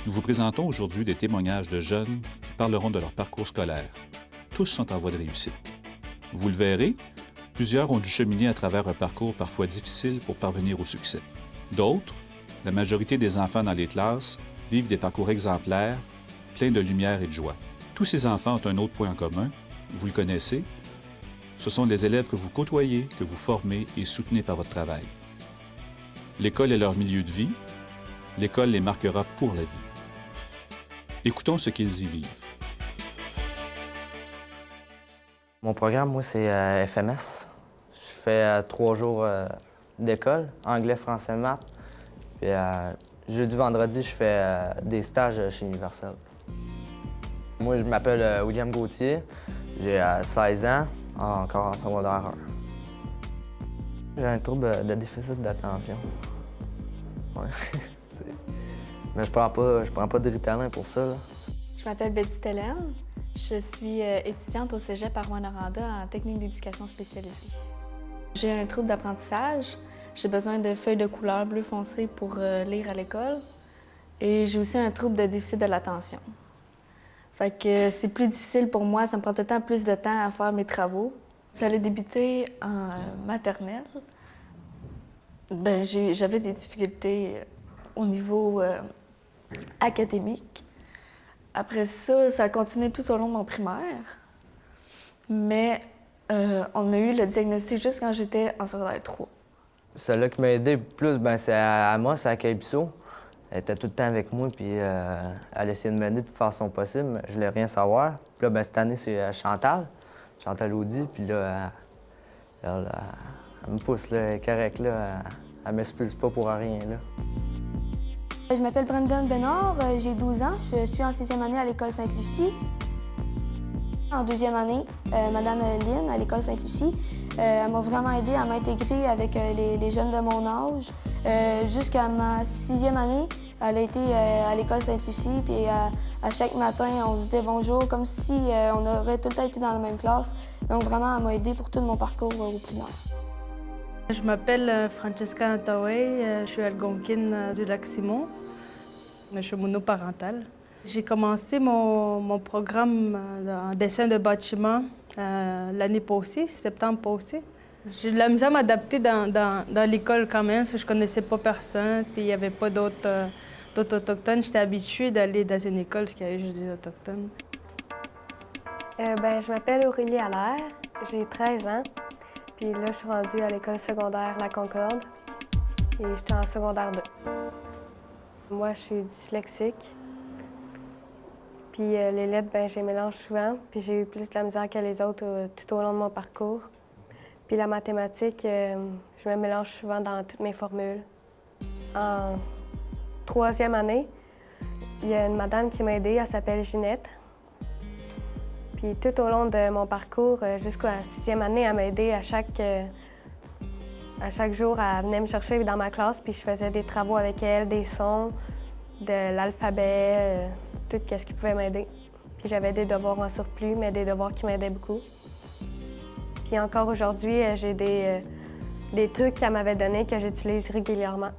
Nous vous présentons aujourd'hui des témoignages de jeunes qui parleront de leur parcours scolaire. Tous sont en voie de réussite. Vous le verrez, plusieurs ont dû cheminer à travers un parcours parfois difficile pour parvenir au succès. D'autres, la majorité des enfants dans les classes, vivent des parcours exemplaires, pleins de lumière et de joie. Tous ces enfants ont un autre point en commun, vous le connaissez, ce sont les élèves que vous côtoyez, que vous formez et soutenez par votre travail. L'école est leur milieu de vie, l'école les marquera pour la vie. Écoutons ce qu'ils y vivent. Mon programme, moi, c'est FMS. Je fais 3 jours d'école, anglais, français, maths. Puis jeudi, vendredi, je fais des stages chez Universal. Moi, je m'appelle William Gauthier. J'ai 16 ans, encore en secondaire 1. J'ai un trouble de déficit d'attention. Ouais. Mais je prends pas de Ritalin pour ça, là. Je m'appelle Betty Hélène. Je suis étudiante au cégep à Rouyn-Noranda en technique d'éducation spécialisée. J'ai un trouble d'apprentissage. J'ai besoin de feuilles de couleur bleu foncé pour lire à l'école. Et j'ai aussi un trouble de déficit de l'attention. Fait que c'est plus difficile pour moi, ça me prend tout le temps plus de temps à faire mes travaux. Ça a débuté en maternelle. J'avais des difficultés au niveau académique. Après ça, ça a continué tout au long de mon primaire. Mais on a eu le diagnostic juste quand j'étais en secondaire 3. Celle-là qui m'a aidé le plus, c'est à moi, c'est à Calypso. Elle était tout le temps avec moi, puis elle essayait de m'aider de façon possible, mais je voulais rien savoir. Puis là, cette année, c'est Chantal Audy, puis là, elle me pousse, là, elle est correcte, là, elle m'expulse pas pour rien, là. Je m'appelle Brendan Bénard, j'ai 12 ans, je suis en 6e année à l'école Sainte-Lucie. En 2e année, Madame Lynn, à l'école Sainte-Lucie, elle m'a vraiment aidée à m'intégrer avec les jeunes de mon âge. Jusqu'à ma 6e année, elle a été à l'école Sainte-Lucie, puis à chaque matin, on se disait bonjour, comme si on aurait tout le temps été dans la même classe. Donc vraiment, elle m'a aidée pour tout mon parcours au primaire. Je m'appelle Francesca Nataway, je suis algonquine du Lac-Simon. Je suis monoparentale. J'ai commencé mon programme en dessin de bâtiment l'année passée, septembre passé. J'ai de la misère à m'adapter dans l'école quand même, parce que je connaissais pas personne, puis il n'y avait pas d'autres Autochtones. J'étais habituée d'aller dans une école parce qu'il y avait juste des Autochtones. Je m'appelle Aurélie Allaire, j'ai 13 ans, puis là, je suis rendue à l'école secondaire La Concorde, et j'étais en secondaire 2. Moi, je suis dyslexique. Puis les lettres, j'ai mélange souvent, puis j'ai eu plus de la misère que les autres tout au long de mon parcours. Puis la mathématique, je me mélange souvent dans toutes mes formules. En 3e année, il y a une madame qui m'a aidée, elle s'appelle Ginette. Puis tout au long de mon parcours, jusqu'à la 6e année, elle m'a aidée à chaque jour, elle venait me chercher dans ma classe, puis je faisais des travaux avec elle, des sons, de l'alphabet, tout ce qui pouvait m'aider. Puis j'avais des devoirs en surplus, mais des devoirs qui m'aidaient beaucoup. Puis encore aujourd'hui, j'ai des trucs qu'elle m'avait donnés que j'utilise régulièrement.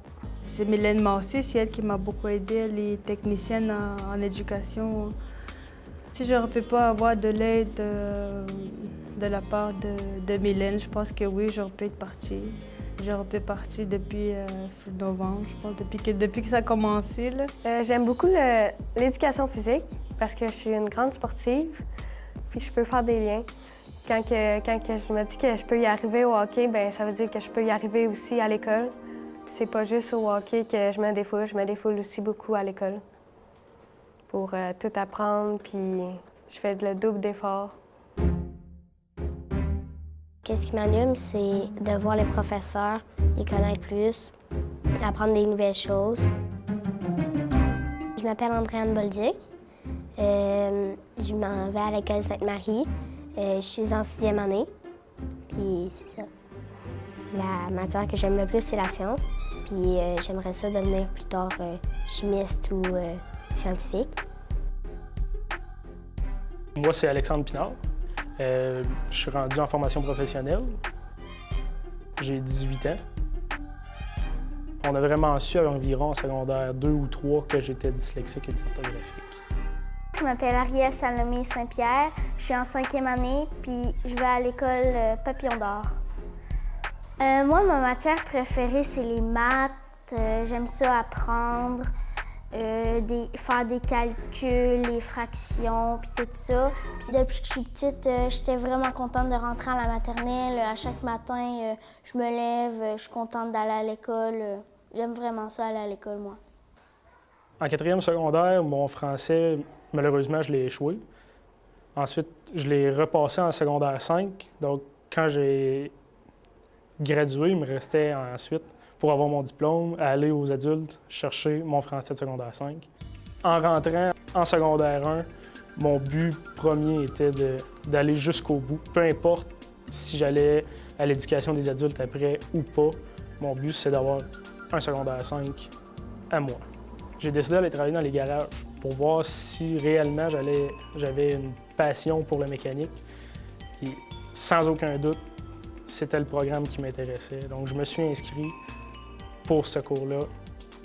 C'est Mylène Massé, c'est elle qui m'a beaucoup aidée, elle est technicienne en éducation. Si je ne peux pas avoir de l'aide de la part de Mylène, je pense que oui, j'aurais pu être partie. J'aurais pu partir depuis novembre, je pense, depuis que ça a commencé. J'aime beaucoup l'éducation physique parce que je suis une grande sportive, puis je peux faire des liens. Quand je me dis que je peux y arriver au hockey, ça veut dire que je peux y arriver aussi à l'école. Puis c'est pas juste au hockey que je me défoule aussi beaucoup à l'école pour tout apprendre, puis je fais le double d'efforts. Qu'est-ce qui m'allume, c'est de voir les professeurs, les connaître plus, apprendre des nouvelles choses. Je m'appelle Andréane Bolduc. Je m'en vais à l'école Sainte-Marie. Je suis en 6e année. Puis c'est ça. La matière que j'aime le plus, c'est la science. Puis j'aimerais ça devenir plus tard chimiste ou scientifique. Moi, c'est Alexandre Pinard. Je suis rendu en formation professionnelle. J'ai 18 ans. On a vraiment su à environ en secondaire 2 ou 3 que j'étais dyslexique et dysorthographique. Je m'appelle Arielle Salomé Saint-Pierre, je suis en 5e année, puis je vais à l'école Papillon d'Or. Moi, ma matière préférée, c'est les maths. J'aime ça apprendre, faire des calculs, les fractions, puis tout ça. Puis depuis que je suis petite, j'étais vraiment contente de rentrer à la maternelle. À chaque matin, je me lève, je suis contente d'aller à l'école. J'aime vraiment ça, aller à l'école, moi. En 4e secondaire, mon français, malheureusement, je l'ai échoué. Ensuite, je l'ai repassé en secondaire 5. Donc, quand j'ai gradué, il me restait ensuite, pour avoir mon diplôme, à aller aux adultes chercher mon français de secondaire 5. En rentrant en secondaire 1, mon but premier était d'aller jusqu'au bout. Peu importe si j'allais à l'éducation des adultes après ou pas, mon but, c'est d'avoir un secondaire 5 à moi. J'ai décidé d'aller travailler dans les garages pour voir si réellement j'avais une passion pour la mécanique. Et sans aucun doute, c'était le programme qui m'intéressait. Donc, je me suis inscrit pour ce cours-là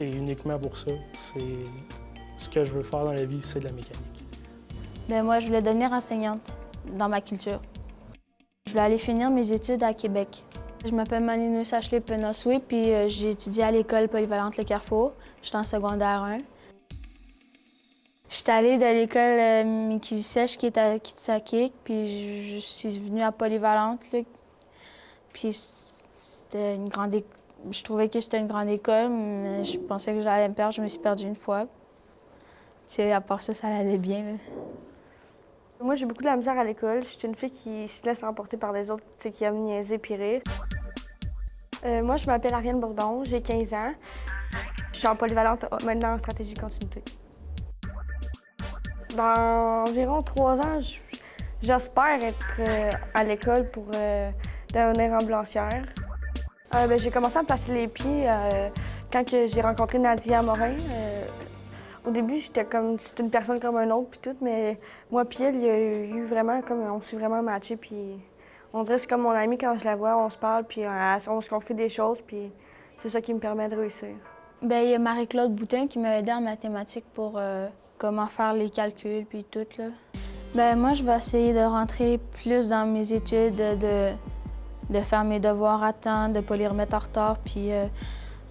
et uniquement pour ça. C'est ce que je veux faire dans la vie, c'est de la mécanique. Bien, moi, je voulais devenir enseignante dans ma culture. Je voulais aller finir mes études à Québec. Je m'appelle Malinoué Sachelé-Penosoué, puis j'ai étudié à l'école polyvalente Le Carrefour. J'étais en secondaire 1. J'étais allée de l'école Mikili-Sèche qui est à Kitsakik, puis je suis venue à Polyvalente. Là. Puis c'était une grande école. Je trouvais que c'était une grande école, mais je pensais que j'allais me perdre. Je me suis perdue une fois. Tu sais, à part ça, ça allait bien. Là. Moi, j'ai beaucoup de la misère à l'école. Je suis une fille qui se laisse emporter par les autres, qui aime niaiser puis rire. Moi, je m'appelle Ariane Bourdon, j'ai 15 ans. Je suis en polyvalente maintenant en stratégie continuité. Dans environ 3 ans, j'espère être à l'école pour devenir ambulancière. J'ai commencé à me placer les pieds quand j'ai rencontré Nadia Morin. Au début, c'était une personne comme un autre, puis tout, mais moi puis elle, il y a eu vraiment on s'est vraiment matché, puis on dirait que c'est comme mon amie quand je la vois, on se parle, puis on fait des choses, puis c'est ça qui me permet de réussir. Bien, il y a Marie-Claude Boutin qui m'a aidée en mathématiques pour comment faire les calculs, puis tout, là. Bien, moi, je vais essayer de rentrer plus dans mes études, de faire mes devoirs à temps, de ne pas les remettre en retard, puis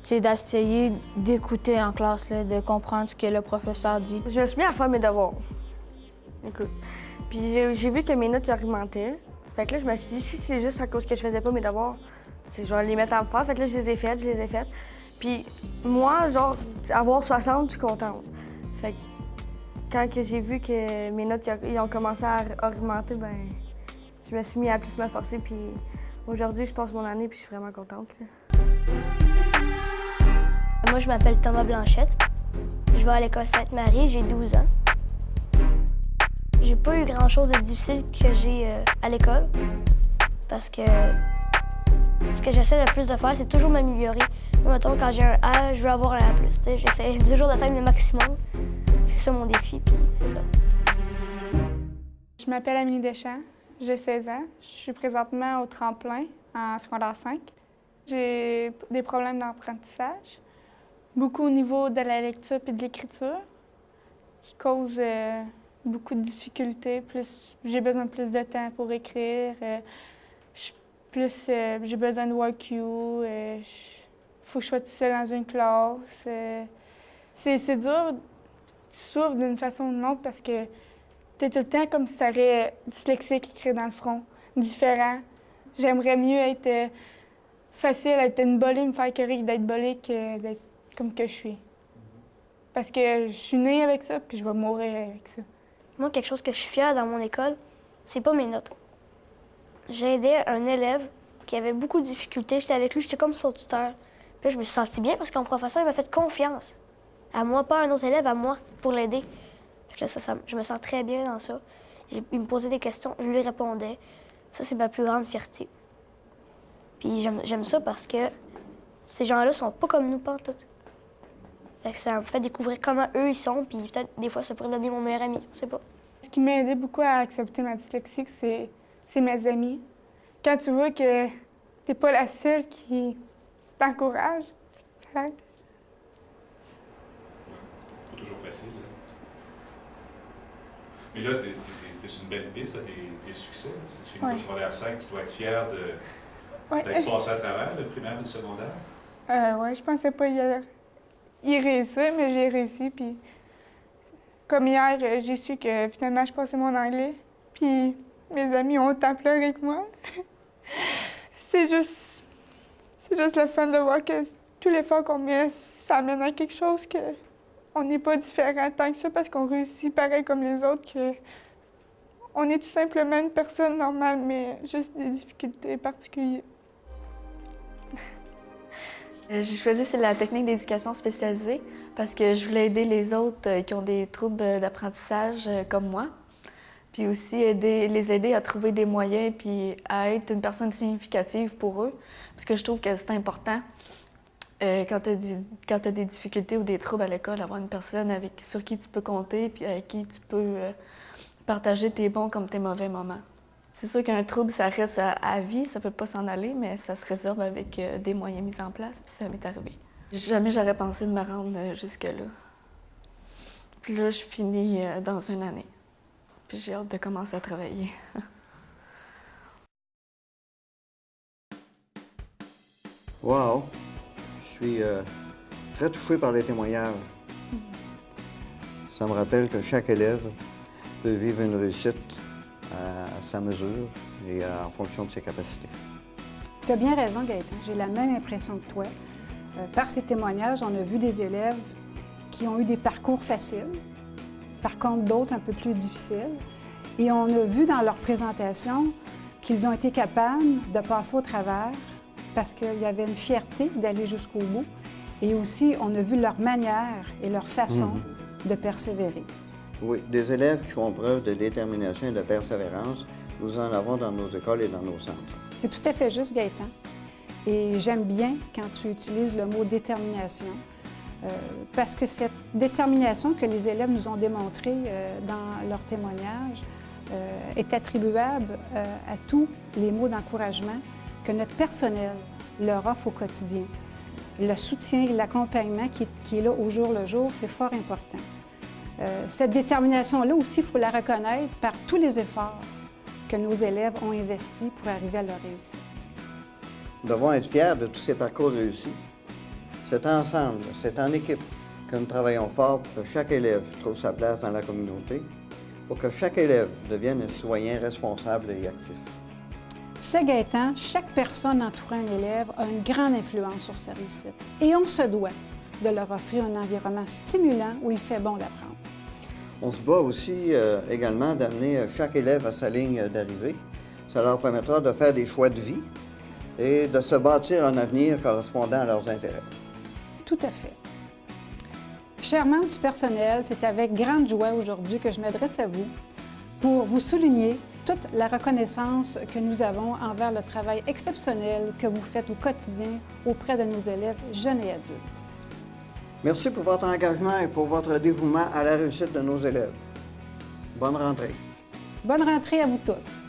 d'essayer d'écouter en classe, là, de comprendre ce que le professeur dit. Je me suis mis à faire mes devoirs. Écoute. Puis j'ai vu que mes notes augmentaient. Fait que là, je me suis dit, si c'est juste à cause que je faisais pas mes devoirs, je vais les mettre à me faire. Fait que là, je les ai faites. Puis moi, genre, avoir 60, je suis contente. Fait que quand j'ai vu que mes notes ils ont commencé à augmenter, ben je me suis mis à plus me forcer. Puis aujourd'hui, je passe mon année puis je suis vraiment contente. Là. Moi, je m'appelle Thomas Blanchette. Je vais à l'école Sainte-Marie, j'ai 12 ans. J'ai pas eu grand-chose de difficile que j'ai à l'école parce que ce que j'essaie le plus de faire, c'est toujours m'améliorer. Moi, mettons, quand j'ai un A, je veux avoir un A+. J'essaie toujours d'atteindre le maximum. C'est ça mon défi, puis c'est ça. Je m'appelle Amélie Deschamps, j'ai 16 ans. Je suis présentement au tremplin en secondaire 5. J'ai des problèmes d'apprentissage, beaucoup au niveau de la lecture et de l'écriture, qui causent beaucoup de difficultés. J'ai besoin de plus de temps pour écrire. J'ai besoin de WAQ. Il faut que je sois toute seule dans une classe. C'est dur. Tu souffres d'une façon ou d'une autre parce que tu es tout le temps comme si tu aurais dyslexique écrit dans le front, différent. J'aimerais mieux être facile, être une bolée, me faire écœurer d'être bolée que d'être comme que je suis. Parce que je suis née avec ça, puis je vais mourir avec ça. Moi, quelque chose que je suis fière dans mon école, c'est pas mes notes. J'ai aidé un élève qui avait beaucoup de difficultés. J'étais avec lui, j'étais comme son tuteur. Puis là, je me suis sentie bien parce que mon professeur il m'a fait confiance. À moi, pas à un autre élève, à moi, pour l'aider. Je me sens très bien dans ça. Il me posait des questions, je lui répondais. Ça, c'est ma plus grande fierté. Puis j'aime ça parce que ces gens-là sont pas comme nous, pantoute. Fait que ça me fait découvrir comment eux, ils sont, puis peut-être des fois, ça pourrait devenir mon meilleur ami, on sait pas. Ce qui m'a aidé beaucoup à accepter ma dyslexie, c'est mes amis. Quand tu vois que t'es pas la seule qui t'encourage, ça aide. facile. Mais là, c'est sur une belle piste, tes succès. C'est une secondaire 5, tu dois être fier d'être passé à travers le primaire et le secondaire. Oui, je pensais pas y réussir, mais j'ai réussi. Puis, comme hier, j'ai su que finalement, je passais mon anglais. Puis, mes amis ont autant pleuré que moi. C'est juste le fun de voir que tout l'effort qu'on met, ça amène à quelque chose que on n'est pas différent tant que ça parce qu'on réussit pareil comme les autres, que on est tout simplement une personne normale, mais juste des difficultés particulières. J'ai choisi la technique d'éducation spécialisée parce que je voulais aider les autres qui ont des troubles d'apprentissage comme moi. Puis aussi les aider à trouver des moyens puis à être une personne significative pour eux. Parce que je trouve que c'est important, quand tu as des difficultés ou des troubles à l'école, avoir une personne sur qui tu peux compter puis avec qui tu peux partager tes bons comme tes mauvais moments. C'est sûr qu'un trouble, ça reste à vie, ça peut pas s'en aller, mais ça se résorbe avec des moyens mis en place, puis ça m'est arrivé. Jamais j'aurais pensé de me rendre jusque-là. Puis là, je finis dans une année. Puis j'ai hâte de commencer à travailler. Wow! Je suis très touché par les témoignages. Ça me rappelle que chaque élève peut vivre une réussite à sa mesure et en fonction de ses capacités. Tu as bien raison, Gaëtan. J'ai la même impression que toi. Par ces témoignages, on a vu des élèves qui ont eu des parcours faciles, par contre d'autres un peu plus difficiles. Et on a vu dans leur présentation qu'ils ont été capables de passer au travers parce qu'il y avait une fierté d'aller jusqu'au bout. Et aussi, on a vu leur manière et leur façon de persévérer. Oui, des élèves qui font preuve de détermination et de persévérance, nous en avons dans nos écoles et dans nos centres. C'est tout à fait juste, Gaëtan. Et j'aime bien quand tu utilises le mot détermination, parce que cette détermination que les élèves nous ont démontrée dans leur témoignage est attribuable à tous les mots d'encouragement que notre personnel leur offre au quotidien. Le soutien et l'accompagnement qui est là au jour le jour, c'est fort important. Cette détermination-là aussi, il faut la reconnaître par tous les efforts que nos élèves ont investis pour arriver à leur réussite. Nous devons être fiers de tous ces parcours réussis. C'est ensemble, c'est en équipe que nous travaillons fort pour que chaque élève trouve sa place dans la communauté, pour que chaque élève devienne un citoyen responsable et actif. Tu sais, Gaëtan, chaque personne entourant un élève a une grande influence sur sa réussite. Et on se doit de leur offrir un environnement stimulant où il fait bon d'apprendre. On se bat aussi également d'amener chaque élève à sa ligne d'arrivée. Ça leur permettra de faire des choix de vie et de se bâtir un avenir correspondant à leurs intérêts. Tout à fait. Chers membres du personnel, c'est avec grande joie aujourd'hui que je m'adresse à vous pour vous souligner toute la reconnaissance que nous avons envers le travail exceptionnel que vous faites au quotidien auprès de nos élèves jeunes et adultes. Merci pour votre engagement et pour votre dévouement à la réussite de nos élèves. Bonne rentrée. Bonne rentrée à vous tous.